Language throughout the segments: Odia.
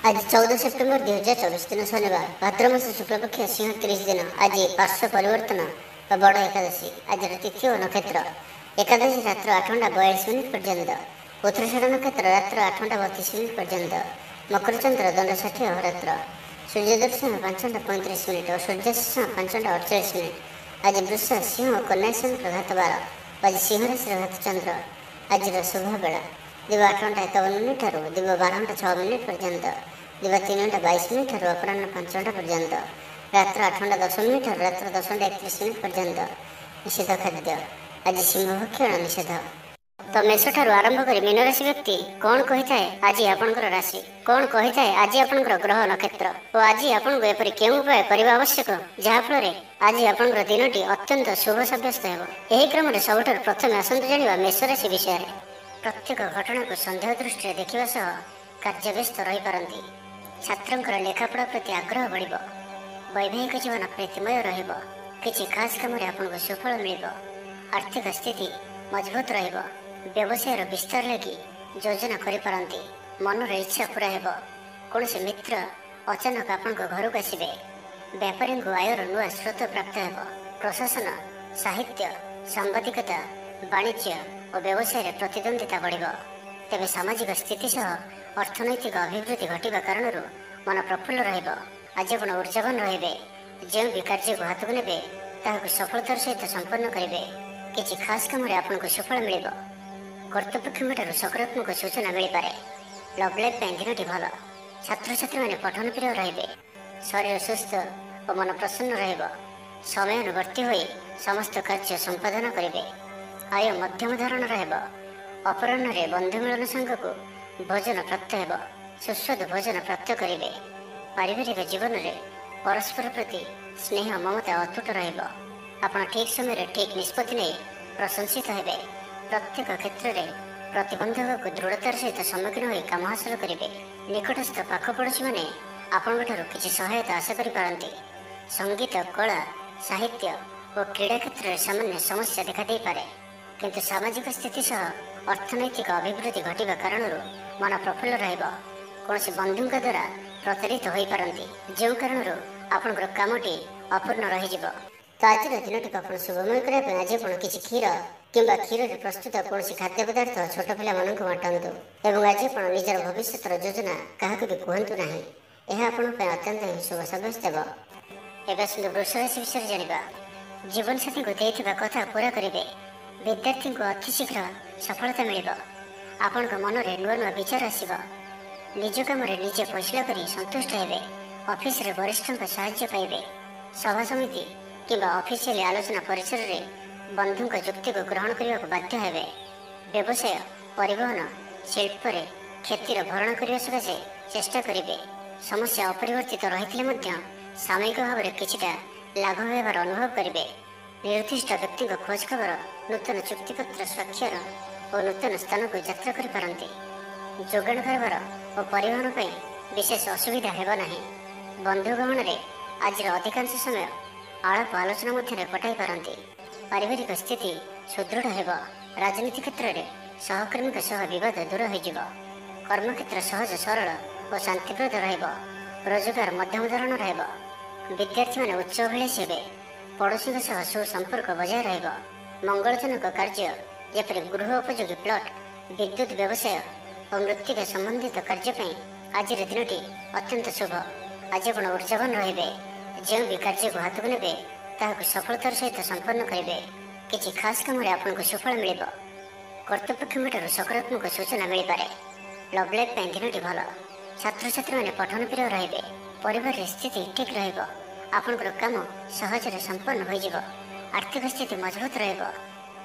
आज 14 सेप्टेम्बर 2024 दिन शनिवार भाद्रमास शुक्लपक्ष सिंह 30 दिन। आज पार्श्व परिवर्तन बड़ एकादशी। आज तिथि और नक्षत्र एकादशी रात्र 8:42 पर्यंत, उत्तराषाढ़ नक्षत्र रात्र 8:32 पर्यंत, मकर चंद्र दंड 60 अहोरात्र, सूर्य दर्शन 5:35 और सूर्यास्त 5:48। आज वृष सिंह और कन्या सहित प्रभात 12। आज सिंह राशि घात चंद्र। आज शुभ बेला दिव 8:51 दिव 12:06 पर्यंत, दिव 3:22 अपराह 5 पर्यंत, रात्र 8:10 रात्र 10:31 पर्यंत। निषेध खाद्य आज सिंह भक्षण निषेध। तो मेष ठारू आरंभ कर मीन राशि व्यक्ति कौन कही थाए आज आपणकर राशि, कौन कही थाए आज आपणकर ग्रह नक्षत्र और आज आपको एपरी केउं उपाय करबा आवश्यक जहाँफल आज आपणकर दिनटी अत्यंत शुभ सब्यस्त हेब। एही क्रम में सबुठार प्रथम आसंतु जानिबा मेष राशि विषय। प्रत्येक घटना को संदेह दृष्टि देखा सह कार्य व्यस्त रही पारती। छात्रंकर लेखापढ़ा प्रति आग्रह बढ़, वैवाहिक जीवन प्रीतिमय रहिब, किछि खास काम आपको सुफल मिल, आर्थिक स्थिति मजबूत रहिब, व्यवसायर विस्तार लगी योजना करिपारंती, मनर इच्छा पूरा हेब, कौनसी मित्र अचानक आपण घर को आसबे, व्यापारी को आयर नुआ स्रोत प्राप्त हेब, प्रशासन साहित्य सांबादिकता वाणिज्य और व्यवसाय प्रतिद्वंदिता बढ़। तेज सामाजिक स्थिति सह अर्थनैतिक अभिवृद्धि घटवा कारण मन प्रफुल्ल रहिब। आज आप ऊर्जावान रहिबे, जो भी कार्य को हाथ को नेबे ताहाକୁ सफलतार सहित संपन्न करेंगे। किसी खास काम आपको सुफल मिल, कर्तृपक्ष सकारात्मक सूचना मिल पारे। लव लाइफ दिनटी भल, छात्र छात्री मैंने पठन प्रिय रे, शरीर सुस्थ और मन प्रसन्न रहिब, समयानुवर्ती हो समस्त कार्य संपादन करेंगे। आय मध्यम धारण रहिब, अपराह्न बंधु मिलन सांग को भोजन प्राप्त हेब, सुस्वादु भोजन प्राप्त करेंगे। पारिवारिक जीवन में परस्पर प्रति स्नेह ममता अतुट रहिब। आपण ठीक समय ठीक निष्पत्ति नहीं प्रशंसित हेबे। प्रत्येक क्षेत्र में प्रतिबंधक को दृढ़तार सहित सम्मुखीन हो काम हासिल करेंगे। निकटस्थ पाखपड़ोशी मैंने आपण किसी सहायता आशा करिपारंती। संगीत कला साहित्य और क्रीड़ा क्षेत्र में सामान्य समस्या देखा दे पारे, किंतु सामाजिक स्थिति सह अर्थनैतिक अभिवृद्धि घटवा कारण मन प्रफुल्ल रहिब। कौनसी बंधु द्वारा प्रतारित हो पारंती, जो कारण आपणकर कामटी अपूर्ण रही। तो आज दिन टी शुभमय करने आज किसी क्षीर किंबा क्षीर प्रस्तुत कौन खाद्य पदार्थ छोट पिला बांटतु और आज आप निजर भविष्य योजना क्या भी कहतु ना, यह अत्यंत ही शुभ सब्यस्त हो। एवं वृष राशि विषय जाना। जीवन साथी को देता कथा पूरा करेंगे। विद्यार्थी को अतिशीघ्र सफलता मिल, आपण मन में नुआ नुआ विचार आसब, निज कम निजे फैसला कर संतुष्ट हेबे। ऑफिस रे वरिष्ठ साहाय्य पाइबे। सभा समिति किंबा ऑफिशियल आलोचना परिसर रे बंधु जुक्ति को ग्रहण करने को बाध्य हेबे। व्यवसाय परिवहन शिल्प रे क्षतिर भरण करने सकाशे चेष्टा करेंगे। समस्या अपरिवर्तित रही सामयिक भाव में किछिटा लाभ होबार अनुभव करेंगे। निर्दिष्ट व्यक्ति खोज खबर नूतन चुक्तिपत्र स्वाक्षर और नूतन स्थान को यात्रा करिपारंती। जोगाण कारोबार और परिवहन पर विशेष असुविधा हेब नहीं। बंधु गहन में आज अधिकांश समय आलाप आलोचना मध्य कटाई पारंती। पारिवारिक स्थिति सुदृढ़ हेब। राजनीति क्षेत्र में सहकर्मी सह विवाद दूर हो। कर्मक्षेत्र सहज सरल और शांतिप्रद रहिब। रोजगार मध्यम धरण रहिब। विद्यार्थी मैंने उच्च अभिलाषी हेबे। पड़ोशी सह सुसंपर्क बजाय रहिब। मंगलजनक कार्य जेपरि गृह उपयोगी प्लॉट, विद्युत व्यवसाय और मृत्तिका संबंधित कार्य आज दिनटी अत्यंत शुभ। आज आप ऊर्जावान रहिबे, जो भी कार्य को हाथ को नेबे ताहाକୁ सफलतार सहित संपन्न करेंगे। किसी खास काम आपको सुफल मिल, कर्तृपक्ष सकारात्मक सूचना मिल पारे। लव लाइफ दिनटी भल, छात्र छात्री मैंने पठन प्रिय रे, परिवार स्थिति ठीक रहिब, आपणकर काम सहज संपन्न हो। आर्थिक स्थिति मजबूत रहिब।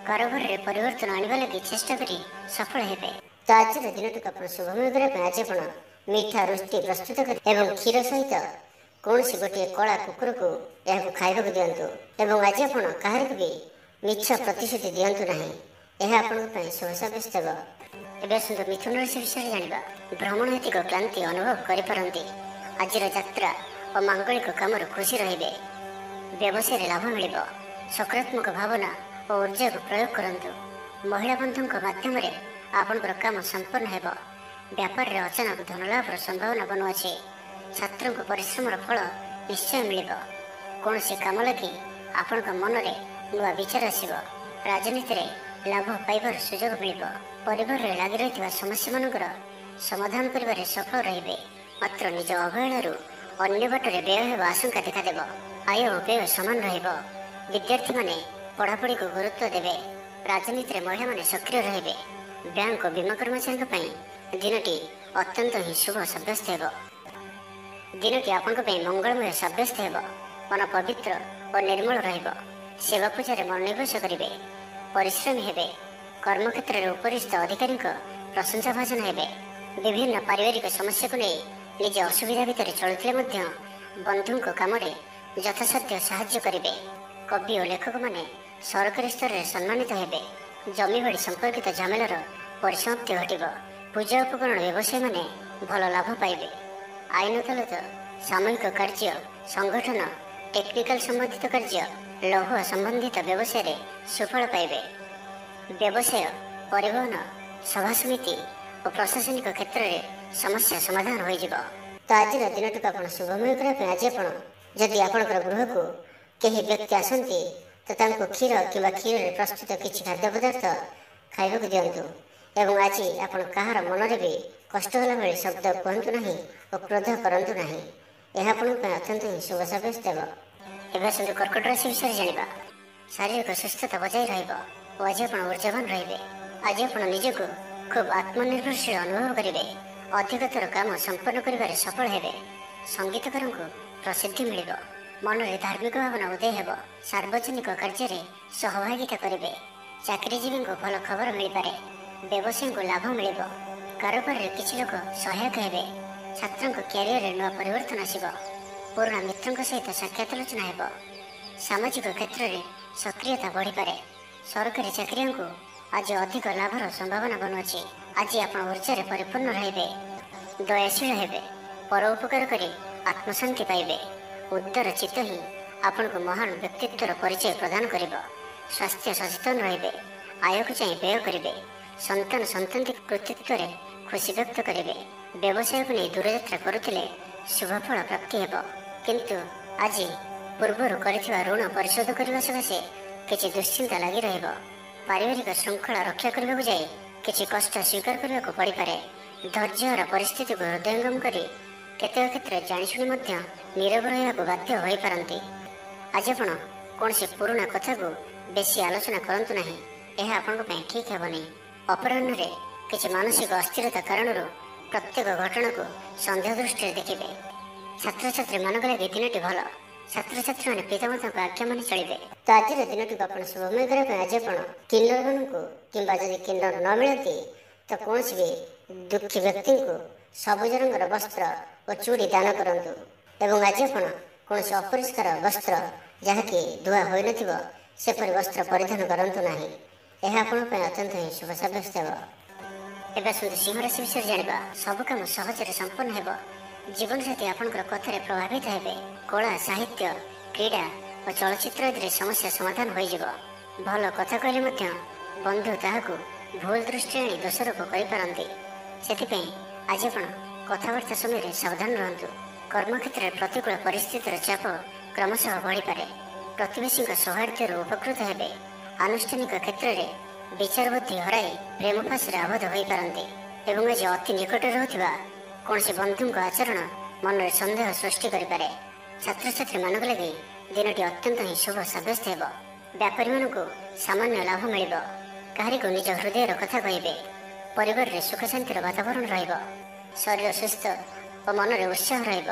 कारोबार रे परिवर्तन आनिबा लगी चेष्टा करी सफल हेबे। तो आज दिनटी शुभमय करने आज आप मीठा रोटी प्रस्तुत कर एवं क्षीर सहित कौन गोटे कला कुकुर को यह खाइबा दिंतु एवं आज आप कहार भी मिछ प्रतिश्रुति दिंतु ना, यह आप शुभ सब्यस्त हो। एवं सुंदर मिथुन राशि विषय जाना। भ्रमण हेतु क्लांति अनुभव करिपारंती। आज यात्रा और मांगलिक काम खुशी रहिबे। व्यवसाय लाभ मिल। सकारात्मक भावना और ऊर्जा को प्रयोग करंतु। महिला बंधु माध्यम आपणकर काम संपन्न हेब। व्यापार अचानक धनलाभर संभावना बनुअछि। छात्रको परिश्रमर फल निश्चय मिलिब। कौनसी काम लगी आपणक मनरे नुआ विचार आसिब। राजनीति लाभ पाइबार सुजोग मिलिब। परिवार रे लागि रहिଥିବା समस्या मानकर समाधान करिबारे सफल रहिबे। मात्र निज अवहेलारू अन्य बाटरे व्यय हेबा आशंका देखादेब। आय और व्यय समान रहिब। विद्यार्थी माने पढ़ापढ़ी को गुरुत्व देवे। राजनीति में महिला माने सक्रिय रहिबे। बैंक और बीमा कर्मचारी पई दिनटी अत्यंत ही शुभ सब्यस्त हेब। दिनटी आपनक पई मंगलमय सब्यस्त हेब। मन पवित्र और निर्मल रहिब। सेवा पूजा रे मनोनिवेश करिवे। परिश्रमी हेबे। कर्मक्षेत्र में उपरिस्थ अधिकारी प्रशंसा भाजन हेबे। विभिन्न पारिवारिक समस्या को नहीं निज असुविधा भितर चलुथिले मध्य बंधुଙ୍କ कामरे यथासाध्य साहाय्य करिवे। कवि और लेखक माने सरकारी स्तर में सम्मानित हेबे। जमी बाड़ी संपर्कित झमेलार परिसमाप्ति घटिब। पूजा उपकरण व्यवसायी माने भल लाभ पाइबे। आईन अदालत, सामूहिक कार्य, संगठन, टेक्निकल संबंधित कार्य, लौह संबंधित व्यवसाय रे सुफल पाइबे। व्यवसाय, परिवहन, सभा समिति और प्रशासनिक क्षेत्र में समस्या समाधान हो जिवो। तो आज दिन आपण शुभमय करने आज आपण जदि आपणकर गृह को कहीं व्यक्ति आसती तो तांको क्षीर कि क्षीर रे प्रस्तुत किसी खाद्य पदार्थ खाइबा दिंतु। एवं आज आपण कहार मनरे भी कष्ट होला बेले शब्द कहतु नहीं और क्रोध करतु नहीं। यह आपण अत्यंत ही शुभ सब्यस्त हेब। एवं आसतु कर्कट राशि विषय जानिबा। शारीरिक सुस्थता बजाय रहिबो और आज आपण ऊर्जावान रहिबे। आज आपण निजको खूब आत्मनिर्भरशील अनुभव करेंगे। अधिकतर काम संपन्न करिबारे सफल हेबे। संगीतकार को प्रसिद्धि मिलिब। मन में धार्मिक भावना उदय हेब। सार्वजनिक कार्य में सहभागिता करेंगे। चाकरीजीवी को भल खबर मिल पारे। व्यवसायी को लाभ मिलिब। कारोबार रे किछि लोक सहायक हेबे। छात्रों क्यारियर रे नुआ परिवर्तन आसिब। पुराना मित्रों सहित साक्षात आलोचना हेब। सामाजिक क्षेत्र में सक्रियता बढ़ी पारे। सरकारी चाकरियों को आज अधिक लाभर संभावना बनुअछि। आज आप ऊर्जा परिपूर्ण रहिबे। दयाशील हेबे। परोपकार करी आत्मशांति पाइबे। उदार चित्त ही आपण को महान व्यक्तित्वर परिचय प्रदान करिबो। स्वास्थ्य सचेतन रहिबे। आय को चाहिए व्यय करिबे। संतान संतति कृतित्व रे खुशी व्यक्त करिबे। व्यवसाय को नहीं दूरयात्रा करुथिले शुभफल प्राप्ति हेबो। किंतु आज पूर्वर करिथिबा ऋण परिशोध करबा सकाशे किछि दुश्चिंता लागि रहिबो। पारिवारिक श्रृंखला रक्षा करने जाए किसी कष्ट स्वीकार करने को पड़ पारे। धैर्य और परिस्थिति को हृदयंगम कर केतेक क्षेत्र जाशुणी नीरव रहा बाध्य हो पारती। आज आप कौन से पुराना कथा को बेसी आलोचना करंतु नहीं। यह आपण ठीक हेबनी। अपराह्न किसी मानसिक अस्थिरता कारण प्रत्येक घटना को संदेह दृष्टि देखिए। छात्र छात्री मान लगे दिनटी भल। छात्र छात्री मैंने पितामाता आज्ञा मान चलिए। तो आज दिन को आप शुभमय करने आज आप किन्नर मान को कि किन्नर न मिलती तो कौन भी दुखी व्यक्ति को सबुज रंगर वस्त्र और चूड़ी दान करंतु। एवं आज आप कौन अपरिष्कार वस्त्र जहाँकि धुआ हो नपर वस्त्र परिधान करंतु नहीं। यह आप अत्यंत ही शुभ सब्यस्त हेब। एवं सुंदर सिंह राशि विषय जाना। सब कम सहजरे संपन्न हेब। जीवन साथी आपंकर कथार प्रभावित हेबे। कला, साहित्य, क्रीड़ा और चलचित्र आदि समस्या समाधान हो जिवो। भल कथा कहले बंधु ताहाकु भूल दृष्टि आनी दोषारोप करिपारंती। सेथिपई आज आपण कथाबार्ता समय सावधान रहंतु। कर्मक्षेत्र में प्रतिकूल परिस्थितिर चाप क्रमशः बढ़ी पारे। प्रतिवेशी सौहार्द्य उपकृत हेबे। आनुष्ठानिक क्षेत्र में विचार बुद्धि हराई प्रेम फांसी आबद्ध हो पारंती। एवं आज अति निकट रहुथिबा कौन से बंधु आचरण मन में सन्देह सृष्टि करें। छात्र छात्री मान लगे दिनटी अत्यंत ही शुभ सब्यस्त हेब। व्यापारी मान को सामान्य लाभ मिल। कहारी को निज हृदय कथा कहे। परिवार में सुख शांतिर वातावरण रहिब। शरीर सुस्थ और मन में उत्साह रहिब।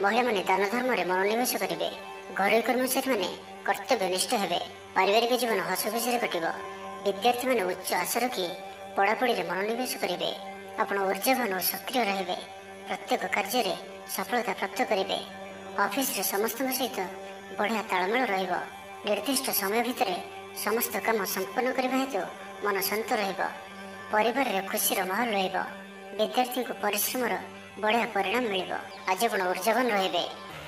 महिला माने दान धर्म में मनोनिवेश करेंगे। घरोई कर्मचारी माने कर्तव्यनिष्ठ हेबे। पारिवारिक जीवन हस खुशी कटिब। विद्यार्थी माने उच्च आशा रखी पढ़ापढ़ी में मनोनिवेश करेंगे। आपण ऊर्जावान और सक्रिय रहिबे। प्रत्येक कार्य में सफलता प्राप्त करेंगे। ऑफिस रे समस्त सहित बढ़िया तालमेल रहिब। निर्दिष्ट समय भितर समस्त काम संपन्न करने हेतु मन शांत रहिब। परिवार रे खुशीर माहौल रहिब। विद्यार्थी को परिश्रम बढ़िया परिणाम मिल। आज आप ऊर्जावान रहिबे।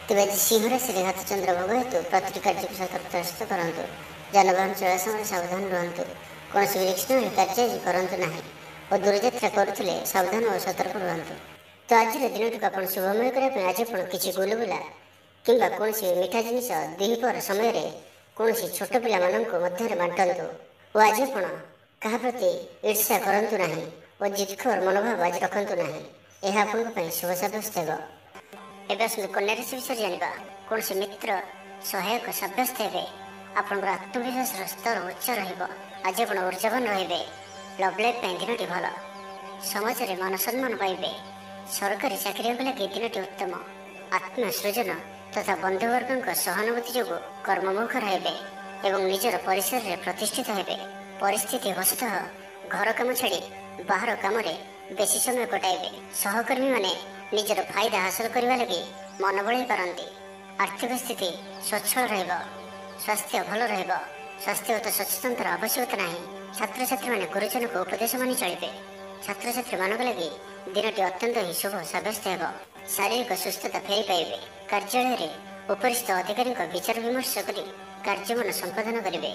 तेज आज सिंह राशि घात चंद्र भोग हेतु प्रति कार्य सतर्कता करूँ। जानवाहन चलाचल सावधान रुहतु। कौन भी रिक्स कार्य करूँ ना। ଓ ଦୂରଯାତ୍ରା କରୁଥିଲେ ସାବଧାନ ଓ ସତର୍କ ରୁହନ୍ତୁ। ତ ଆଜିର ଦିନଟିକୁ ଆପଣ ଶୁଭମୟ କରିବା ପାଇଁ ଆଜି ଆପଣ କିଛି ଗୁଲୁଗୁଲା କିମ୍ବା କୌଣସି ମିଠା ଜିନିଷ ଦ୍ୱିପହର ସମୟରେ କୌଣସି ଛୋଟ ପିଲାମାନଙ୍କ ମଧ୍ୟରେ ବାଣ୍ଟନ୍ତୁ ଓ ଆଜି ଆପଣ କାହା ପ୍ରତି ଈର୍ଷା କରନ୍ତୁ ନାହିଁ ଓ ଜିଦଖୋର ମନୋଭାବ ଆଜି ରଖନ୍ତୁ ନାହିଁ। ଏହା ଆପଣଙ୍କ ପାଇଁ ଶୁଭ ସାବ୍ୟସ୍ତ ହେବ। ଏବେ ଆସନ୍ତୁ କନ୍ୟା ରାଶି ବିଷୟରେ ଜାଣିବା। କୌଣସି ମିତ୍ର ସହାୟକ ସାବ୍ୟସ୍ତ ହେବେ। ଆପଣଙ୍କର ଆତ୍ମବିଶ୍ୱାସର ସ୍ତର ଉଚ୍ଚ ରହିବ। ଆଜି ଆପଣ ଉର୍ଜାବାନ ରହିବେ। ଲଭ୍ ଲାଇଫ୍ ପାଇଁ ଦିନଟି ଭଲ। ସମାଜରେ ମାନ ସମ୍ମାନ ପାଇବେ। ସରକାରୀ ଚାକିରିଆଙ୍କ ଲାଗି ଦିନଟି ଉତ୍ତମ। ଆତ୍ମସୃଜନ ତଥା ବନ୍ଧୁବର୍ଗଙ୍କ ସହାନୁଭୂତି ଯୋଗୁଁ କର୍ମମୁଖ ରହିବେ ଏବଂ ନିଜର ପରିସରରେ ପ୍ରତିଷ୍ଠିତ ହେବେ। ପରିସ୍ଥିତି ବଶତଃ ଘର କାମ ଛାଡ଼ି ବାହାର କାମରେ ବେଶୀ ସମୟ କଟାଇବେ। ସହକର୍ମୀମାନେ ନିଜର ଫାଇଦା ହାସଲ କରିବା ଲାଗି ମନ ବଳାଇ ପାରନ୍ତି। ଆର୍ଥିକ ସ୍ଥିତି ସ୍ୱଚ୍ଛଳ ରହିବ। ସ୍ୱାସ୍ଥ୍ୟ ଭଲ ରହିବ। ସ୍ୱାସ୍ଥ୍ୟଗତ ସଚେତନତାର ଆବଶ୍ୟକତା ନାହିଁ। ଛାତ୍ରଛାତ୍ରୀମାନେ ଗୁରୁଜନଙ୍କ ଉପଦେଶ ମାନି ଚଳିବେ। ଛାତ୍ରଛାତ୍ରୀମାନଙ୍କ ଲାଗି ଦିନଟି ଅତ୍ୟନ୍ତ ହିଁ ଶୁଭ ସାବ୍ୟସ୍ତ ହେବ। ଶାରୀରିକ ସୁସ୍ଥତା ଫେରି ପାଇବେ। କାର୍ଯ୍ୟାଳୟରେ ଉପରିସ୍ଥ ଅଧିକାରୀଙ୍କ ବିଚାର ବିମର୍ଶ କରି କାର୍ଯ୍ୟମାନ ସମ୍ପାଦନ କରିବେ।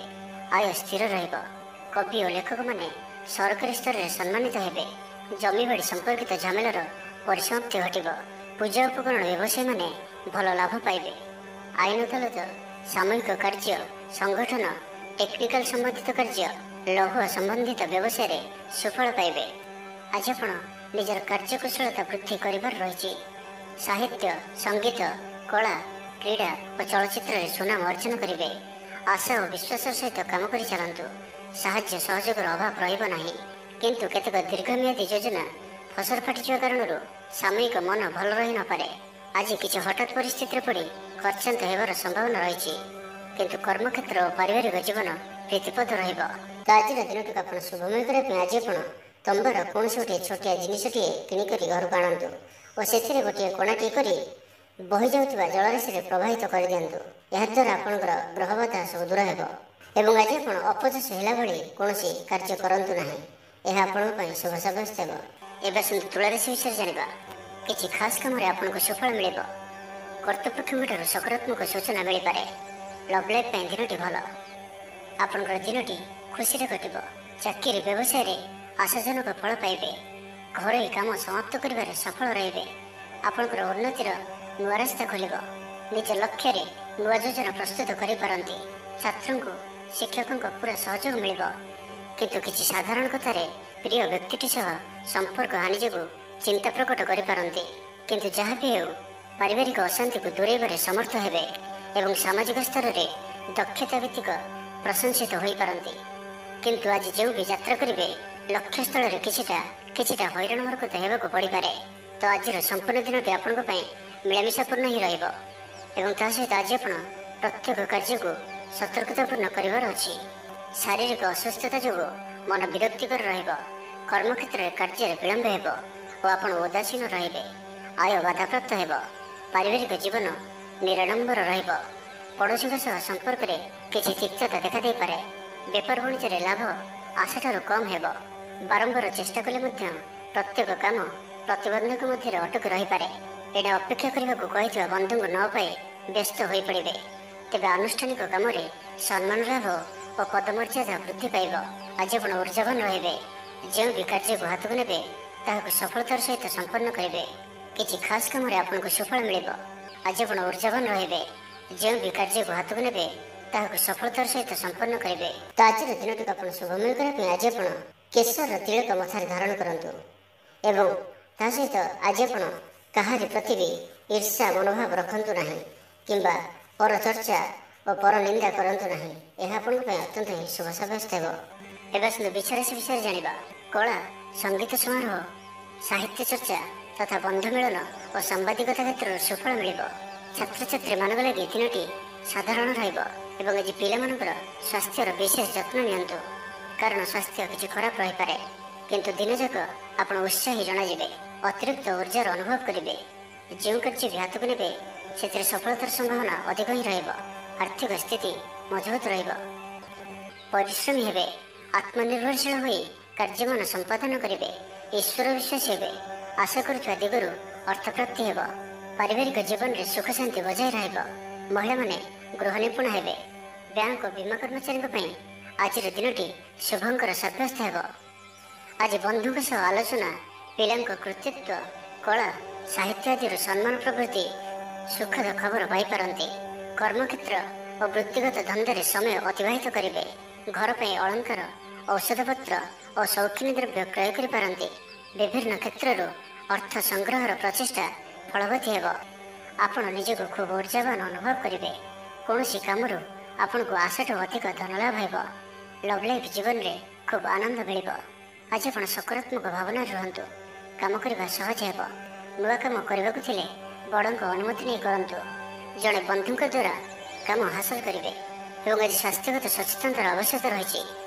ଆୟ ସ୍ଥିର ରହିବ। କବି ଓ ଲେଖକମାନେ ସରକାରୀ ସ୍ତରରେ ସମ୍ମାନିତ ହେବେ। ଜମିବାଡ଼ି ସମ୍ପର୍କିତ ଝାମେଲାର ପରିସମାପ୍ତି ଘଟିବ। ପୂଜା ଉପକରଣ ବ୍ୟବସାୟୀମାନେ ଭଲ ଲାଭ ପାଇବେ। ଆଇନ ଅଦାଲତ, ସାମୂହିକ କାର୍ଯ୍ୟ, ସଂଗଠନ, ଟେକ୍ନିକାଲ ସମ୍ବନ୍ଧିତ କାର୍ଯ୍ୟ, ଲୌହ ସମ୍ବନ୍ଧିତ ବ୍ୟବସାୟରେ ସୁଫଳ ପାଇବେ। ଆଜି ଆପଣ ନିଜର କାର୍ଯ୍ୟକୁଶଳତା ବୃଦ୍ଧି କରିବାର ରହିଛି। ସାହିତ୍ୟ, ସଙ୍ଗୀତ, କଳା, କ୍ରୀଡ଼ା ଓ ଚଳଚ୍ଚିତ୍ରରେ ସୁନାମ ଅର୍ଜନ କରିବେ। ଆଶା ଓ ବିଶ୍ୱାସର ସହିତ କାମ କରି ଚାଲନ୍ତୁ। ସାହାଯ୍ୟ ସହଯୋଗର ଅଭାବ ରହିବ ନାହିଁ। କିନ୍ତୁ କେତେକ ଦୀର୍ଘମିଆଦୀ ଯୋଜନା ଫସର ଫାଟିଯିବା କାରଣରୁ ସାମୟିକ ମନ ଭଲ ରହିନପାରେ। ଆଜି କିଛି ହଠାତ୍ ପରିସ୍ଥିତିରେ ପଡ଼ି ଖର୍ଚ୍ଚାନ୍ତ ହେବାର ସମ୍ଭାବନା ରହିଛି। କିନ୍ତୁ କର୍ମକ୍ଷେତ୍ର ଓ ପାରିବାରିକ ଜୀବନ ପ୍ରୀତିପଦ ରହିବ। ତ ଆଜିର ଦିନଟିକୁ ଆପଣ ଶୁଭମୟ କରିବା ପାଇଁ ଆଜି ଆପଣ ତମ୍ବାର କୌଣସି ଗୋଟିଏ ଛୋଟିଆ ଜିନିଷଟିଏ କିଣିକରି ଘରକୁ ଆଣନ୍ତୁ ଓ ସେଥିରେ ଗୋଟିଏ କଣାଟିଏ କରି ବହିଯାଉଥିବା ଜଳରାଶିରେ ପ୍ରବାହିତ କରିଦିଅନ୍ତୁ। ଏହାଦ୍ୱାରା ଆପଣଙ୍କର ଗ୍ରହବାଧା ସବୁ ଦୂର ହେବ ଏବଂ ଆଜି ଆପଣ ଅପଯଶ ହେଲା ଭଳି କୌଣସି କାର୍ଯ୍ୟ କରନ୍ତୁ ନାହିଁ। ଏହା ଆପଣଙ୍କ ପାଇଁ ଶୁଭ ସାବ୍ୟସ୍ତ ହେବ। ଏବେ ଆସନ୍ତୁ ତୁଳାରାଶି ବିଷୟରେ ଜାଣିବା। କିଛି ଖାସ୍ କାମରେ ଆପଣଙ୍କୁ ସୁଫଳ ମିଳିବ। କର୍ତ୍ତୃପକ୍ଷଙ୍କଠାରୁ ସକାରାତ୍ମକ ସୂଚନା ମିଳିପାରେ। ଲଭ୍ ଲାଇଫ୍ ପାଇଁ ଦିନଟି ଭଲ। ଆପଣଙ୍କର ଦିନଟି ଖୁସିରେ କଟିବ। ଚାକିରି ବ୍ୟବସାୟରେ ଆଶାଜନକ ଫଳ ପାଇବେ। ଘରୋଇ କାମ ସମାପ୍ତ କରିବାରେ ସଫଳ ରହିବେ। ଆପଣଙ୍କର ଉନ୍ନତିର ନୂଆ ରାସ୍ତା ଖୋଲିବ। ନିଜ ଲକ୍ଷ୍ୟରେ ନୂଆ ଯୋଜନା ପ୍ରସ୍ତୁତ କରିପାରନ୍ତି। ଛାତ୍ରଙ୍କୁ ଶିକ୍ଷକଙ୍କ ପୁରା ସହଯୋଗ ମିଳିବ। କିନ୍ତୁ କିଛି ସାଧାରଣ କଥାରେ ପ୍ରିୟ ବ୍ୟକ୍ତିଟି ସହ ସମ୍ପର୍କ ହାନି ଯୋଗୁଁ ଚିନ୍ତା ପ୍ରକଟ କରିପାରନ୍ତି। କିନ୍ତୁ ଯାହା ବି ହେଉ ପାରିବାରିକ ଅଶାନ୍ତିକୁ ଦୂରେଇବାରେ ସମର୍ଥ ହେବେ ଏବଂ ସାମାଜିକ ସ୍ତରରେ ଦକ୍ଷତା ଭିତ୍ତିକ ପ୍ରଶଂସିତ ହୋଇପାରନ୍ତି। କିନ୍ତୁ ଆଜି ଯେଉଁ ବି ଯାତ୍ରା କରିବେ ଲକ୍ଷ୍ୟସ୍ଥଳରେ କିଛିଟା ହଇରାଣ ହରକତ ହେବାକୁ ପଡ଼ିପାରେ। ତ ଆଜିର ସମ୍ପୂର୍ଣ୍ଣ ଦିନଟି ଆପଣଙ୍କ ପାଇଁ ମିଳାମିଶାପୂର୍ଣ୍ଣ ହିଁ ରହିବ ଏବଂ ତା ସହିତ ଆଜି ଆପଣ ପ୍ରତ୍ୟେକ କାର୍ଯ୍ୟକୁ ସତର୍କତାପୂର୍ଣ୍ଣ କରିବାର ଅଛି। ଶାରୀରିକ ଅସୁସ୍ଥତା ଯୋଗୁଁ ମନ ବିରକ୍ତିକର ରହିବ। କର୍ମକ୍ଷେତ୍ରରେ କାର୍ଯ୍ୟରେ ବିଳମ୍ବ ହେବ ଓ ଆପଣ ଉଦାସୀନ ରହିବେ। ଆୟ ବାଧାପ୍ରାପ୍ତ ହେବ। ପାରିବାରିକ ଜୀବନ ନିରାଡମ୍ବର ରହିବ। ପଡ଼ୋଶୀଙ୍କ ସହ ସମ୍ପର୍କରେ କିଛି ତିକ୍ତତା ଦେଖାଦେଇପାରେ। ବେପାର ବାଣିଜ୍ୟରେ ଲାଭ ଆଶାଠାରୁ କମ୍ ହେବ। ବାରମ୍ବାର ଚେଷ୍ଟା କଲେ ମଧ୍ୟ ପ୍ରତ୍ୟେକ କାମ ପ୍ରତିବନ୍ଧକ ମଧ୍ୟରେ ଅଟକି ରହିପାରେ। ଏଣେ ଅପେକ୍ଷା କରିବାକୁ କହିଥିବା ବନ୍ଧୁଙ୍କୁ ନ ପାଇ ବ୍ୟସ୍ତ ହୋଇପଡ଼ିବେ। ତେବେ ଆନୁଷ୍ଠାନିକ କାମରେ ସମ୍ମାନ ଲାଭ ଓ ପଦମର୍ଯ୍ୟାଦା ବୃଦ୍ଧି ପାଇବ। ଆଜି ଆପଣ ଉର୍ଜାବାନ ରହିବେ। ଯେଉଁ ବି କାର୍ଯ୍ୟକୁ ହାତକୁ ନେବେ ତାହାକୁ ସଫଳତାର ସହିତ ସମ୍ପନ୍ନ କରିବେ। କିଛି ଖାସ୍ କାମରେ ଆପଣଙ୍କୁ ସୁଫଳ ମିଳିବ। ଆଜି ଆପଣ ଉର୍ଜାବାନ ରହିବେ। ଯେଉଁ ବି କାର୍ଯ୍ୟକୁ ହାତକୁ ନେବେ ତାହାକୁ ସଫଳତାର ସହିତ ସମ୍ପନ୍ନ କରିବେ। ତ ଆଜିର ଦିନଟିକୁ ଆପଣ ଶୁଭମୟ କରିବା ପାଇଁ ଆଜି ଆପଣ କେଶର ତିଳକ ମଥାରେ ଧାରଣ କରନ୍ତୁ ଏବଂ ତା ସହିତ ଆଜି ଆପଣ କାହାରି ପ୍ରତି ବି ଈର୍ଷା ମନୋଭାବ ରଖନ୍ତୁ ନାହିଁ କିମ୍ବା ପରଚର୍ଚ୍ଚା ଓ ପରନିନ୍ଦା କରନ୍ତୁ ନାହିଁ। ଏହା ଆପଣଙ୍କ ପାଇଁ ଅତ୍ୟନ୍ତ ହିଁ ଶୁଭ ସାବ୍ୟସ୍ତ ହେବ। ଏବେ ଆସନ୍ତୁ ବିଛାରାଶି ବିଷୟରେ ଜାଣିବା। କଳା, ସଙ୍ଗୀତ ସମାରୋହ, ସାହିତ୍ୟ ଚର୍ଚ୍ଚା ତଥା ବନ୍ଧୁ ମିଳନ ଓ ସାମ୍ବାଦିକତା କ୍ଷେତ୍ରରେ ସୁଫଳ ମିଳିବ। ଛାତ୍ରଛାତ୍ରୀମାନଙ୍କ ଲାଗି ଦିନଟି ସାଧାରଣ ରହିବ ଏବଂ ଆଜି ପିଲାମାନଙ୍କର ସ୍ୱାସ୍ଥ୍ୟର ବିଶେଷ ଯତ୍ନ ନିଅନ୍ତୁ କାରଣ ସ୍ୱାସ୍ଥ୍ୟ କିଛି ଖରାପ ରହିପାରେ। କିନ୍ତୁ ଦିନଯାକ ଆପଣ ଉତ୍ସାହୀ ଜଣାଯିବେ। ଅତିରିକ୍ତ ଉର୍ଜାର ଅନୁଭବ କରିବେ। ଯେଉଁ କାର୍ଯ୍ୟ ବି ହାତକୁ ନେବେ ସେଥିରେ ସଫଳତାର ସମ୍ଭାବନା ଅଧିକ ହିଁ ରହିବ। ଆର୍ଥିକ ସ୍ଥିତି ମଜବୁତ ରହିବ। ପରିଶ୍ରମୀ ହେବେ। ଆତ୍ମନିର୍ଭରଶୀଳ ହୋଇ କାର୍ଯ୍ୟମାନ ସମ୍ପାଦନ କରିବେ। ଈଶ୍ୱର ବିଶ୍ୱାସୀ ହେବେ। ଆଶା କରୁଥିବା ଦିଗରୁ ଅର୍ଥପ୍ରାପ୍ତି ହେବ। ପାରିବାରିକ ଜୀବନରେ ସୁଖ ଶାନ୍ତି ବଜାୟ ରହିବ। ମହିଳାମାନେ ଗୃହ ନିପୁଣ ହେବେ। ବ୍ୟାଙ୍କ ଓ ବୀମା କର୍ମଚାରୀଙ୍କ ପାଇଁ ଆଜିର ଦିନଟି ଶୁଭଙ୍କର ସାବ୍ୟସ୍ତ ହେବ। ଆଜି ବନ୍ଧୁଙ୍କ ସହ ଆଲୋଚନା ପିଲାଙ୍କ କୃତିତ୍ୱ, କଳା, ସାହିତ୍ୟ ଆଦିର ସମ୍ମାନ ପ୍ରଭୃତି ସୁଖଦ ଖବର ପାଇପାରନ୍ତି। କର୍ମକ୍ଷେତ୍ର ଓ ବୃତ୍ତିଗତ ଧନ୍ଦାରେ ସମୟ ଅତିବାହିତ କରିବେ। ଘର ପାଇଁ ଅଳଙ୍କାର, ଔଷଧପତ୍ର ଓ ସୌଖିନୀ ଦ୍ରବ୍ୟ କ୍ରୟ କରିପାରନ୍ତି। ବିଭିନ୍ନ କ୍ଷେତ୍ରରୁ ଅର୍ଥ ସଂଗ୍ରହର ପ୍ରଚେଷ୍ଟା ଫଳବତୀ ହେବ। ଆପଣ ନିଜକୁ ଖୁବ୍ ଉର୍ଜାବାନ ଅନୁଭବ କରିବେ। କୌଣସି କାମରୁ ଆପଣଙ୍କୁ ଆଶାଠୁ ଅଧିକ ଧନଲାଭ ହେବ। ଲଭ୍ ଲାଇଫ୍ ଜୀବନରେ ଖୁବ୍ ଆନନ୍ଦ ମିଳିବ। ଆଜି ଆପଣ ସକାରାତ୍ମକ ଭାବନାରେ ରୁହନ୍ତୁ। କାମ କରିବା ସହଜ ହେବ। ନୂଆ କାମ କରିବାକୁ ଥିଲେ ବଡ଼ଙ୍କ ଅନୁମତି ନେଇ କରନ୍ତୁ। ଜଣେ ବନ୍ଧୁଙ୍କ ଦ୍ୱାରା କାମ ହାସଲ କରିବେ ଏବଂ ଆଜି ସ୍ୱାସ୍ଥ୍ୟଗତ ସଚେତନତାର ଆବଶ୍ୟକତା ରହିଛି।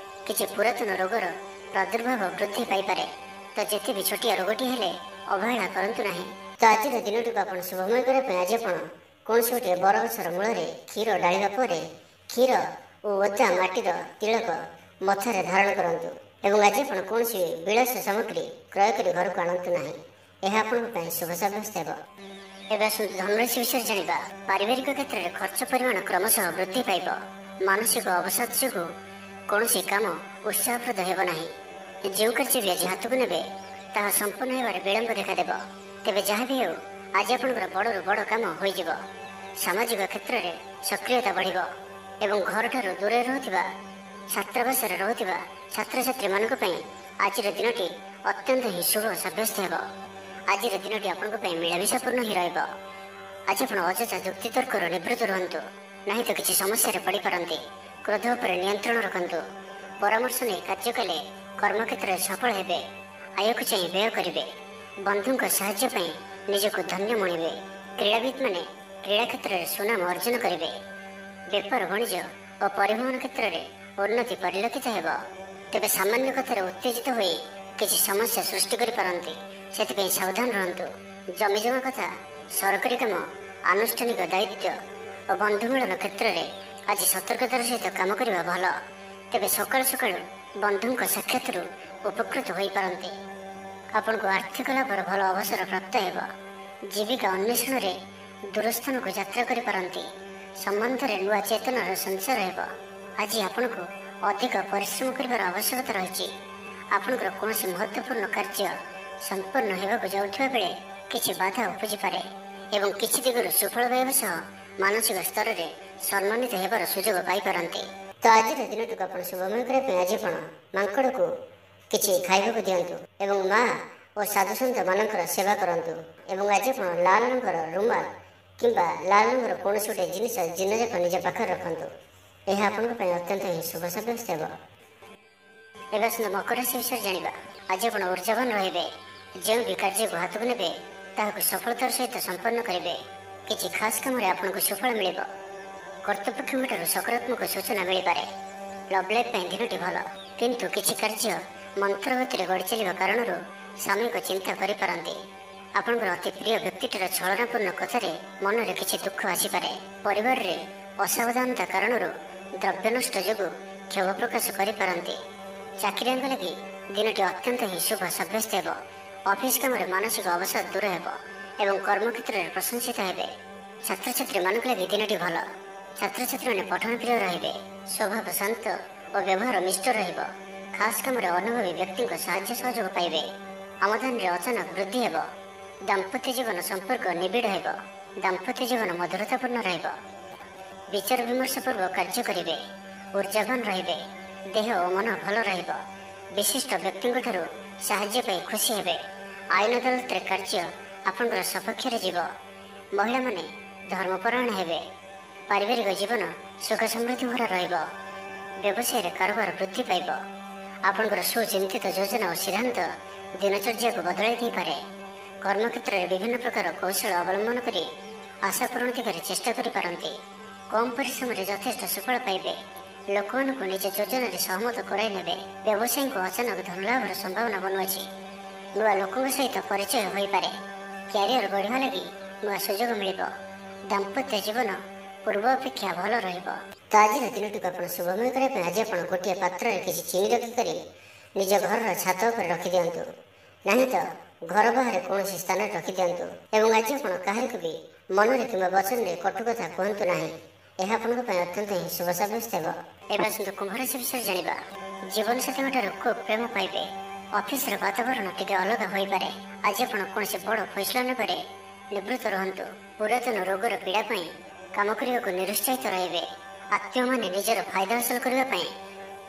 କିଛି ପୁରାତନ ରୋଗର ପ୍ରାଦୁର୍ଭାବ ବୃଦ୍ଧି ପାଇପାରେ, ତ ଯେତେ ବି ଛୋଟିଆ ରୋଗଟି ହେଲେ ଅବହେଳା କରନ୍ତୁ ନାହିଁ। ତ ଆଜିର ଦିନଟିକୁ ଆପଣ ଶୁଭମୟ କରିବା ପାଇଁ ଆଜି ଆପଣ କୌଣସି ଗୋଟିଏ ବରଗଛର ମୂଳରେ କ୍ଷୀର ଢାଳିବା ପରେ କ୍ଷୀର ଓ ଓଦା ମାଟିର ତିଳକ ମଥାରେ ଧାରଣ କରନ୍ତୁ ଏବଂ ଆଜି ଆପଣ କୌଣସି ବିଳାସ ସାମଗ୍ରୀ କ୍ରୟ କରି ଘରକୁ ଆଣନ୍ତୁ ନାହିଁ। ଏହା ଆପଣଙ୍କ ପାଇଁ ଶୁଭ ସାବ୍ୟସ୍ତ ହେବ। ଏବେ ଆସନ୍ତୁ ଧନରାଶି ବିଷୟରେ ଜାଣିବା। ପାରିବାରିକ କ୍ଷେତ୍ରରେ ଖର୍ଚ୍ଚ ପରିମାଣ କ୍ରମଶଃ ବୃଦ୍ଧି ପାଇବ। ମାନସିକ ଅବସାଦ ଯୋଗୁଁ କୌଣସି କାମ ଉତ୍ସାହପ୍ରଦ ହେବ ନାହିଁ। ଯେଉଁ କାର୍ଯ୍ୟ ବି ଆଜି ହାତକୁ ନେବେ ତାହା ସମ୍ପୂର୍ଣ୍ଣ ହେବାରେ ବିଳମ୍ବ ଦେଖାଦେବ। ତେବେ ଯାହା ବି ହେଉ ଆଜି ଆପଣଙ୍କର ବଡ଼ରୁ ବଡ଼ କାମ ହୋଇଯିବ। ସାମାଜିକ କ୍ଷେତ୍ରରେ ସକ୍ରିୟତା ବଢ଼ିବ ଏବଂ ଘରଠାରୁ ଦୂରରେ ରହୁଥିବା ଛାତ୍ରାବାସରେ ରହୁଥିବା ଛାତ୍ରଛାତ୍ରୀମାନଙ୍କ ପାଇଁ ଆଜିର ଦିନଟି ଅତ୍ୟନ୍ତ ହିଁ ଶୁଭ ସାବ୍ୟସ୍ତ ହେବ। ଆଜିର ଦିନଟି ଆପଣଙ୍କ ପାଇଁ ମିଳାମିଶାପୂର୍ଣ୍ଣ ହିଁ ରହିବ। ଆଜି ଆପଣ ଅଯଥା ଯୁକ୍ତିତର୍କରୁ ନିବୃତ୍ତ ରୁହନ୍ତୁ, ନାହିଁ ତ କିଛି ସମସ୍ୟାରେ ପଡ଼ିପାରନ୍ତି। କ୍ରୋଧ ଉପରେ ନିୟନ୍ତ୍ରଣ ରଖନ୍ତୁ। ପରାମର୍ଶ ନେଇ କାର୍ଯ୍ୟ କଲେ କର୍ମକ୍ଷେତ୍ରରେ ସଫଳ ହେବେ। ଆୟକୁ ଚାହିଁ ବ୍ୟୟ କରିବେ। ବନ୍ଧୁଙ୍କ ସାହାଯ୍ୟ ପାଇଁ ନିଜକୁ ଧନ୍ୟ ମଣିବେ। କ୍ରୀଡ଼ାବିତ୍ମାନେ କ୍ରୀଡ଼ା କ୍ଷେତ୍ରରେ ସୁନାମ ଅର୍ଜନ କରିବେ। ବେପାର ବାଣିଜ୍ୟ ଓ ପରିବହନ କ୍ଷେତ୍ରରେ ଉନ୍ନତି ପରିଲକ୍ଷିତ ହେବ। ତେବେ ସାମାନ୍ୟ କଥାରେ ଉତ୍ତେଜିତ ହୋଇ କିଛି ସମସ୍ୟା ସୃଷ୍ଟି କରିପାରନ୍ତି, ସେଥିପାଇଁ ସାବଧାନ ରୁହନ୍ତୁ। ଜମିଜମା କଥା, ସରକାରୀ କାମ, ଆନୁଷ୍ଠାନିକ ଦାୟିତ୍ୱ ଓ ବନ୍ଧୁ ମିଳନ କ୍ଷେତ୍ରରେ ଆଜି ସତର୍କତାର ସହିତ କାମ କରିବା ଭଲ। ତେବେ ସକାଳୁ ସକାଳୁ ବନ୍ଧୁଙ୍କ ସାକ୍ଷାତରୁ ଉପକୃତ ହୋଇପାରନ୍ତି। ଆପଣଙ୍କୁ ଆର୍ଥିକ ଲାଭର ଭଲ ଅବସର ପ୍ରାପ୍ତ ହେବ। ଜୀବିକା ଅନ୍ୱେଷଣରେ ଦୂରସ୍ଥାନକୁ ଯାତ୍ରା କରିପାରନ୍ତି। ସମ୍ବନ୍ଧରେ ନୂଆ ଚେତନାର ସଞ୍ଚାର ହେବ। ଆଜି ଆପଣଙ୍କୁ ଅଧିକ ପରିଶ୍ରମ କରିବାର ଆବଶ୍ୟକତା ରହିଛି। ଆପଣଙ୍କର କୌଣସି ମହତ୍ତ୍ୱପୂର୍ଣ୍ଣ କାର୍ଯ୍ୟ ସମ୍ପନ୍ନ ହେବାକୁ ଯାଉଥିବା ବେଳେ କିଛି ବାଧା ଉପୁଜିପାରେ ଏବଂ କିଛି ଦିଗରୁ ସୁଫଳ ପାଇବା ସହ ମାନସିକ ସ୍ତରରେ ସମ୍ମାନିତ ହେବାର ସୁଯୋଗ ପାଇପାରନ୍ତି। ତ ଆଜିର ଦିନଟିକୁ ଆପଣ ଶୁଭମୟ କରିବା ପାଇଁ ଆଜି ଆପଣ ମାଙ୍କଡ଼କୁ କିଛି ଖାଇବାକୁ ଦିଅନ୍ତୁ ଏବଂ ମା ଓ ସାଧୁସନ୍ଥ ମାନଙ୍କର ସେବା କରନ୍ତୁ ଏବଂ ଆଜି ଆପଣ ଲାଲ ରଙ୍ଗର ରୁମାଲ କିମ୍ବା ଲାଲ ରଙ୍ଗର କୌଣସି ଗୋଟିଏ ଜିନିଷ ଦିନଯାକ ନିଜ ପାଖରେ ରଖନ୍ତୁ। ଏହା ଆପଣଙ୍କ ପାଇଁ ଅତ୍ୟନ୍ତ ହିଁ ଶୁଭ ସାବ୍ୟସ୍ତ ହେବ। ଏବେ ଆସନ୍ତୁ ମକର ରାଶି ବିଷୟରେ ଜାଣିବା। ଆଜି ଆପଣ ଉର୍ଜାବାନ ରହିବେ। ଯେଉଁ ବି କାର୍ଯ୍ୟକୁ ହାତକୁ ନେବେ ତାହାକୁ ସଫଳତାର ସହିତ ସମ୍ପନ୍ନ କରିବେ। କିଛି ଖାସ୍ କାମରେ ଆପଣଙ୍କୁ ସୁଫଳ ମିଳିବ। କର୍ତ୍ତୃପକ୍ଷଙ୍କଠାରୁ ସକାରାତ୍ମକ ସୂଚନା ମିଳିପାରେ। ଲଭ୍ ଲାଇଫ୍ ପାଇଁ ଦିନଟି ଭଲ, କିନ୍ତୁ କିଛି କାର୍ଯ୍ୟ ମନ୍ତ୍ରଗତିରେ ଗଡ଼ି ଚାଲିବା କାରଣରୁ ସାମୟିକ ଚିନ୍ତା କରିପାରନ୍ତି। ଆପଣଙ୍କର ଅତି ପ୍ରିୟ ବ୍ୟକ୍ତିଟିର ଛଳନାପୂର୍ଣ୍ଣ କଥାରେ ମନରେ କିଛି ଦୁଃଖ ଆସିପାରେ। ପରିବାରରେ ଅସାବଧାନତା କାରଣରୁ ଦ୍ରବ୍ୟ ନଷ୍ଟ ଯୋଗୁଁ କ୍ଷୋଭ ପ୍ରକାଶ କରିପାରନ୍ତି। ଚାକିରିଆଙ୍କ ଲାଗି ଦିନଟି ଅତ୍ୟନ୍ତ ହିଁ ଶୁଭ ସାବ୍ୟସ୍ତ ହେବ। ଅଫିସ୍ କାମରେ ମାନସିକ ଅବସାଦ ଦୂର ହେବ ଏବଂ କର୍ମକ୍ଷେତ୍ରରେ ପ୍ରଶଂସିତ ହେବେ। ଛାତ୍ରଛାତ୍ରୀମାନଙ୍କ ଲାଗି ଦିନଟି ଭଲ। ଛାତ୍ରଛାତ୍ରୀମାନେ ପଠନ ପ୍ରିୟ ରହିବେ। ସ୍ୱଭାବ ଶାନ୍ତ ଓ ବ୍ୟବହାର ମିଷ୍ଟ ରହିବ। ଖାସ୍ କାମରେ ଅନୁଭବୀ ବ୍ୟକ୍ତିଙ୍କ ସାହାଯ୍ୟ ସହଯୋଗ ପାଇବେ। ଆମଦାନୀରେ ଅଚାନକ ବୃଦ୍ଧି ହେବ। ଦାମ୍ପତ୍ୟ ଜୀବନ ସମ୍ପର୍କ ନିବିଡ଼ ହେବ। ଦାମ୍ପତ୍ୟ ଜୀବନ ମଧୁରତାପୂର୍ଣ୍ଣ ରହିବ। ବିଚାର ବିମର୍ଶ ପୂର୍ବକ କାର୍ଯ୍ୟ କରିବେ। ଉର୍ଜାବାନ ରହିବେ। ଦେହ ଓ ମନ ଭଲ ରହିବ। ବିଶିଷ୍ଟ ବ୍ୟକ୍ତିଙ୍କଠାରୁ ସାହାଯ୍ୟ ପାଇ ଖୁସି ହେବେ। ଆଇନ ଅଦାଲତରେ କାର୍ଯ୍ୟ ଆପଣଙ୍କର ସପକ୍ଷରେ ଯିବ। ମହିଳାମାନେ ଧର୍ମପରାୟଣ ହେବେ। ପାରିବାରିକ ଜୀବନ ସୁଖ ସମୃଦ୍ଧି ଭରା ରହିବ। ବ୍ୟବସାୟରେ କାରବାର ବୃଦ୍ଧି ପାଇବ। ଆପଣଙ୍କର ସୁଚିନ୍ତିତ ଯୋଜନା ଓ ସିଦ୍ଧାନ୍ତ ଦିନଚର୍ଯ୍ୟାକୁ ବଦଳାଇ ଦେଇପାରେ। କର୍ମକ୍ଷେତ୍ରରେ ବିଭିନ୍ନ ପ୍ରକାର କୌଶଳ ଅବଲମ୍ବନ କରି ଆଶା ପୂରଣ ଦିଗରେ ଚେଷ୍ଟା କରିପାରନ୍ତି। କମ୍ ପରିଶ୍ରମରେ ଯଥେଷ୍ଟ ସୁଫଳ ପାଇବେ। ଲୋକମାନଙ୍କୁ ନିଜ ଯୋଜନାରେ ସହମତ କରାଇ ନେବେ। ବ୍ୟବସାୟୀଙ୍କୁ ଅଚାନକ ଧନଲାଭର ସମ୍ଭାବନା ବନୁଅଛି। ନୂଆ ଲୋକଙ୍କ ସହିତ ପରିଚୟ ହୋଇପାରେ। କ୍ୟାରିୟର ଗଢ଼ିବା ଲାଗି ନୂଆ ସୁଯୋଗ ମିଳିବ। ଦାମ୍ପତ୍ୟ ଜୀବନ ପୂର୍ବ ଅପେକ୍ଷା ଭଲ ରହିବ। ତ ଆଜିର ଦିନଟିକୁ ଆପଣ ଶୁଭମୟ କରିବା ପାଇଁ ଆଜି ଆପଣ ଗୋଟିଏ ପାତ୍ରରେ କିଛି ଚିନି ରଖିକରି ନିଜ ଘରର ଛାତ ଉପରେ ରଖିଦିଅନ୍ତୁ, ନାହିଁ ତ ଘର ବାହାରେ କୌଣସି ସ୍ଥାନରେ ରଖିଦିଅନ୍ତୁ ଏବଂ ଆଜି ଆପଣ କାହାରିକୁ ବି ମନରେ କିମ୍ବା ବଚନରେ କଟୁ କଥା କୁହନ୍ତୁ ନାହିଁ। ଏହା ଆପଣଙ୍କ ପାଇଁ ଅତ୍ୟନ୍ତ ହିଁ ଶୁଭ ସାବ୍ୟସ୍ତ ହେବ। ଏବେ ଆସନ୍ତୁ କୁମ୍ଭ ରାଶି ବିଷୟରେ ଜାଣିବା। ଜୀବନସାଥୀଙ୍କ ଠାରୁ ଖୁବ୍ ପ୍ରେମ ପାଇବେ। ଅଫିସର ବାତାବରଣ ଟିକେ ଅଲଗା ହୋଇପାରେ। ଆଜି ଆପଣ କୌଣସି ବଡ଼ ଫଇସଲା ନେବାରେ ନିବୃତ୍ତ ରୁହନ୍ତୁ। ପୁରାତନ ରୋଗର ପୀଡ଼ା ପାଇଁ କାମ କରିବାକୁ ନିରୁତ୍ସାହିତ ରହିବେ। ଆତ୍ମୀୟମାନେ ନିଜର ଫାଇଦା ହାସଲ କରିବା ପାଇଁ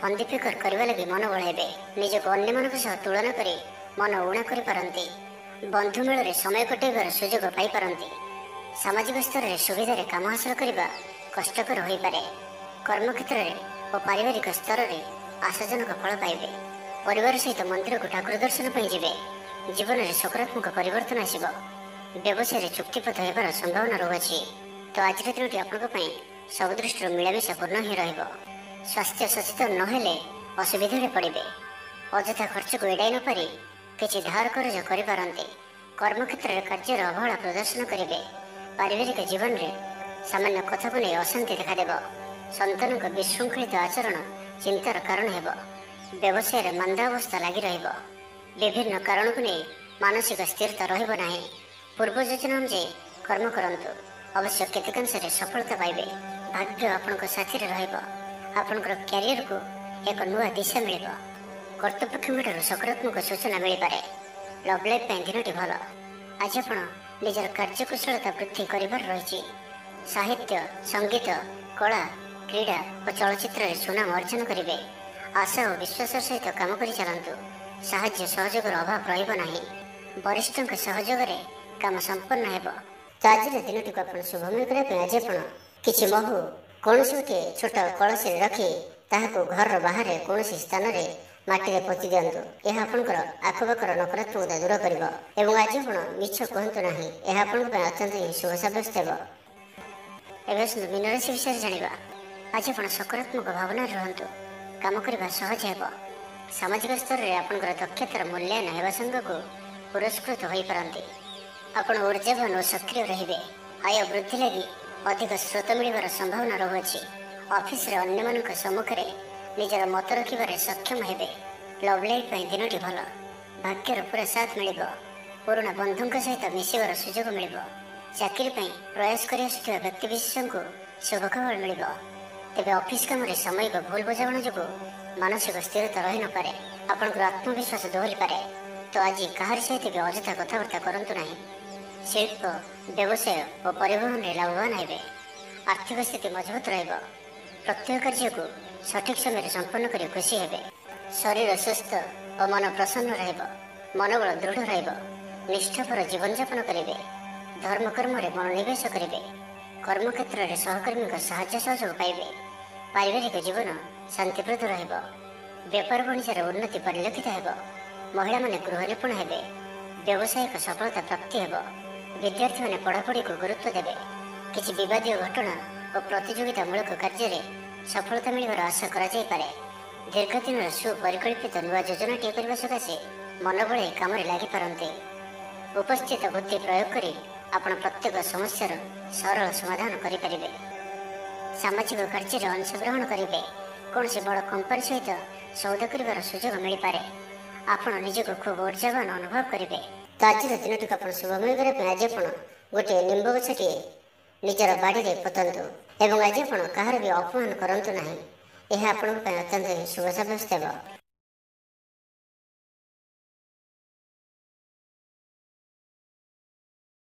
ଫନ୍ଦି ଫିକର କରିବା ଲାଗି ମନ ବଳାଇବେ। ନିଜକୁ ଅନ୍ୟମାନଙ୍କ ସହ ତୁଳନା କରି ମନ ଊଣା କରିପାରନ୍ତି। ବନ୍ଧୁ ମେଳରେ ସମୟ କଟାଇବାର ସୁଯୋଗ ପାଇପାରନ୍ତି। ସାମାଜିକ ସ୍ତରରେ ସୁବିଧାରେ କାମ ହାସଲ କରିବା କଷ୍ଟକର ହୋଇପାରେ। କର୍ମକ୍ଷେତ୍ରରେ ଓ ପାରିବାରିକ ସ୍ତରରେ ଆଶାଜନକ ଫଳ ପାଇବେ। ପରିବାର ସହିତ ମନ୍ଦିରକୁ ଠାକୁର ଦର୍ଶନ ପାଇଁ ଯିବେ। ଜୀବନରେ ସକାରାତ୍ମକ ପରିବର୍ତ୍ତନ ଆସିବ। ବ୍ୟବସାୟରେ ଚୁକ୍ତିପଥ ହେବାର ସମ୍ଭାବନା ରହୁଅଛି। ତ ଆଜିର ଦିନଟି ଆପଣଙ୍କ ପାଇଁ ସବୁ ଦୃଷ୍ଟିରୁ ମିଳାମିଶା ପୂର୍ଣ୍ଣ ହିଁ ରହିବ। ସ୍ୱାସ୍ଥ୍ୟ ସଚେତନ ନହେଲେ ଅସୁବିଧାରେ ପଡ଼ିବେ। ଅଯଥା ଖର୍ଚ୍ଚକୁ ଏଡ଼ାଇ ନ ପାରି କିଛି ଧାର କରଜ କରିପାରନ୍ତି। କର୍ମକ୍ଷେତ୍ରରେ କାର୍ଯ୍ୟର ଅବହେଳା ପ୍ରଦର୍ଶନ କରିବେ। ପାରିବାରିକ ଜୀବନରେ ସାମାନ୍ୟ କଥାକୁ ନେଇ ଅଶାନ୍ତି ଦେଖାଦେବ। ସନ୍ତାନଙ୍କ ବିଶୃଙ୍ଖଳିତ ଆଚରଣ ଚିନ୍ତାର କାରଣ ହେବ। ବ୍ୟବସାୟରେ ମାନ୍ଦାବସ୍ଥା ଲାଗି ରହିବ। ବିଭିନ୍ନ କାରଣକୁ ନେଇ ମାନସିକ ସ୍ଥିରତା ରହିବ ନାହିଁ। ପୂର୍ବ ଯୋଜନା ଅନୁଯାୟୀ କର୍ମ କରନ୍ତୁ। ଅବଶ୍ୟ କେତେକାଂଶରେ ସଫଳତା ପାଇବେ। ଭାଗ୍ୟ ଆପଣଙ୍କ ସାଥିରେ ରହିବ। ଆପଣଙ୍କର କ୍ୟାରିୟରକୁ ଏକ ନୂଆ ଦିଶା ମିଳିବ। କର୍ତ୍ତୃପକ୍ଷଙ୍କଠାରୁ ସକାରାତ୍ମକ ସୂଚନା ମିଳିପାରେ। ଲଭ୍ ଲାଇଫ୍ ପାଇଁ ଦିନଟି ଭଲ। ଆଜି ଆପଣ ନିଜର କାର୍ଯ୍ୟକୁଶଳତା ବୃଦ୍ଧି କରିବାର ରହିଛି। ସାହିତ୍ୟ, ସଙ୍ଗୀତ, କଳା, କ୍ରୀଡ଼ା ଓ ଚଳଚ୍ଚିତ୍ରରେ ସୁନାମ ଅର୍ଜନ କରିବେ। ଆଶା ଓ ବିଶ୍ୱାସର ସହିତ କାମ କରି ଚାଲନ୍ତୁ। ସାହାଯ୍ୟ ସହଯୋଗର ଅଭାବ ରହିବ ନାହିଁ। ବରିଷ୍ଠଙ୍କ ସହଯୋଗରେ କାମ ସମ୍ପନ୍ନ ହେବ। ତ ଆଜିର ଦିନଟିକୁ ଆପଣ ଶୁଭମୟ କରିବା ପାଇଁ ଆଜି ଆପଣ କିଛି ମହୁ କୌଣସି ଗୋଟିଏ ଛୋଟ କଳସୀରେ ରଖି ତାହାକୁ ଘରର ବାହାରେ କୌଣସି ସ୍ଥାନରେ ମାଟିରେ ପୋତି ଦିଅନ୍ତୁ। ଏହା ଆପଣଙ୍କର ଆଖପାଖର ନକାରାତ୍ମକତା ଦୂର କରିବ। ଏବଂ ଆଜି ଆପଣ ମିଛ କୁହନ୍ତୁ ନାହିଁ। ଏହା ଆପଣଙ୍କ ପାଇଁ ଅତ୍ୟନ୍ତ ହିଁ ଶୁଭ ସାବ୍ୟସ୍ତ ହେବ। ଏବେ ଆସନ୍ତୁ ମୀନ ରାଶି ବିଷୟରେ ଜାଣିବା। ଆଜି ଆପଣ ସକାରାତ୍ମକ ଭାବନାରେ ରୁହନ୍ତୁ। କାମ କରିବା ସହଜ ହେବ। ସାମାଜିକ ସ୍ତରରେ ଆପଣଙ୍କର ଦକ୍ଷତାର ମୂଲ୍ୟାୟନ ହେବା ସାଙ୍ଗକୁ ପୁରସ୍କୃତ ହୋଇପାରନ୍ତି। ଆପଣ ଊର୍ଜାବାନ ଓ ସକ୍ରିୟ ରହିବେ। ଆୟ ବୃଦ୍ଧି ଲାଗି ଅଧିକ ସ୍ରୋତ ମିଳିବାର ସମ୍ଭାବନା ରହୁଅଛି। ଅଫିସରେ ଅନ୍ୟମାନଙ୍କ ସମ୍ମୁଖରେ ନିଜର ମତ ରଖିବାରେ ସକ୍ଷମ ହେବେ। ଲଭ୍ ଲାଇଫ୍ ପାଇଁ ଦିନଟି ଭଲ। ଭାଗ୍ୟର ପୁରା ସାଥ ମିଳିବ। ପୁରୁଣା ବନ୍ଧୁଙ୍କ ସହିତ ମିଶିବାର ସୁଯୋଗ ମିଳିବ। ଚାକିରି ପାଇଁ ପ୍ରୟାସ କରି ଆସୁଥିବା ବ୍ୟକ୍ତିବିଶେଷଙ୍କୁ ଶୁଭ ଖବର ମିଳିବ। ତେବେ ଅଫିସ କାମରେ ସାମୟିକ ଭୁଲ ବୁଝାମଣା ଯୋଗୁଁ ମାନସିକ ସ୍ଥିରତା ରହିନପାରେ। ଆପଣଙ୍କର ଆତ୍ମବିଶ୍ୱାସ ଦୋହରିପାରେ। ତ ଆଜି କାହାରି ସହିତ ବି ଅଯଥା କଥାବାର୍ତ୍ତା କରନ୍ତୁ ନାହିଁ। ଶିଳ୍ପ, ବ୍ୟବସାୟ ଓ ପରିବହନରେ ଲାଭବାନ ହେବେ। ଆର୍ଥିକ ସ୍ଥିତି ମଜବୁତ ରହିବ। ପ୍ରତ୍ୟେକ କାର୍ଯ୍ୟକୁ ସଠିକ୍ ସମୟରେ ସମ୍ପନ୍ନ କରି ଖୁସି ହେବେ। ଶରୀର ସୁସ୍ଥ ଓ ମନ ପ୍ରସନ୍ନ ରହିବ। ମନୋବଳ ଦୃଢ଼ ରହିବ। ନିଷ୍ଠାପର ଜୀବନଯାପନ କରିବେ। ଧର୍ମକର୍ମରେ ମନୋନିବେଶ କରିବେ। କର୍ମକ୍ଷେତ୍ରରେ ସହକର୍ମୀଙ୍କ ସାହାଯ୍ୟ ସହଯୋଗ ପାଇବେ। ପାରିବାରିକ ଜୀବନ ଶାନ୍ତିପ୍ରଦ ରହିବ। ବେପାର ବାଣିଜ୍ୟର ଉନ୍ନତି ପରିଲକ୍ଷିତ ହେବ। ମହିଳାମାନେ ଗୃହ ନିପୁଣ ହେବେ। ବ୍ୟବସାୟିକ ସଫଳତା ପ୍ରାପ୍ତି ହେବ। ବିଦ୍ୟାର୍ଥୀମାନେ ପଢ଼ାପଢ଼ିକୁ ଗୁରୁତ୍ୱ ଦେବେ। କିଛି ବିବାଦୀୟ ଘଟଣା ଓ ପ୍ରତିଯୋଗିତାମୂଳକ କାର୍ଯ୍ୟରେ ସଫଳତା ମିଳିବାର ଆଶା କରାଯାଇପାରେ। ଦୀର୍ଘଦିନର ସୁପରିକଳ୍ପିତ ନୂଆ ଯୋଜନାଟିଏ କରିବା ସକାଶେ ମନ ବଳାଇ କାମରେ ଲାଗିପାରନ୍ତି। ଉପସ୍ଥିତ ବୁଦ୍ଧି ପ୍ରୟୋଗ କରି ଆପଣ ପ୍ରତ୍ୟେକ ସମସ୍ୟାର ସରଳ ସମାଧାନ କରିପାରିବେ। ସାମାଜିକ କାର୍ଯ୍ୟରେ ଅଂଶଗ୍ରହଣ କରିବେ। କୌଣସି ବଡ଼ କମ୍ପାନୀ ସହିତ ସୌଦା କରିବାର ସୁଯୋଗ ମିଳିପାରେ। ଆପଣ ନିଜକୁ ଖୁବ୍ ଊର୍ଜାବାନ ଅନୁଭବ କରିବେ। ତ ଆଜିର ଦିନଟିକୁ ଆପଣ ଶୁଭମୟ କରିବା ପାଇଁ ଆଜି ଆପଣ ଗୋଟିଏ ନିମ୍ବ ଗଛଟିଏ ନିଜର ବାଡ଼ିରେ ପୋତନ୍ତୁ। ଏବଂ ଆଜି ଆପଣ କାହାର ବି ଅପମାନ କରନ୍ତୁ ନାହିଁ। ଏହା ଆପଣଙ୍କ ପାଇଁ ଅତ୍ୟନ୍ତ ଶୁଭ ସାବ୍ୟସ୍ତ ହେବ।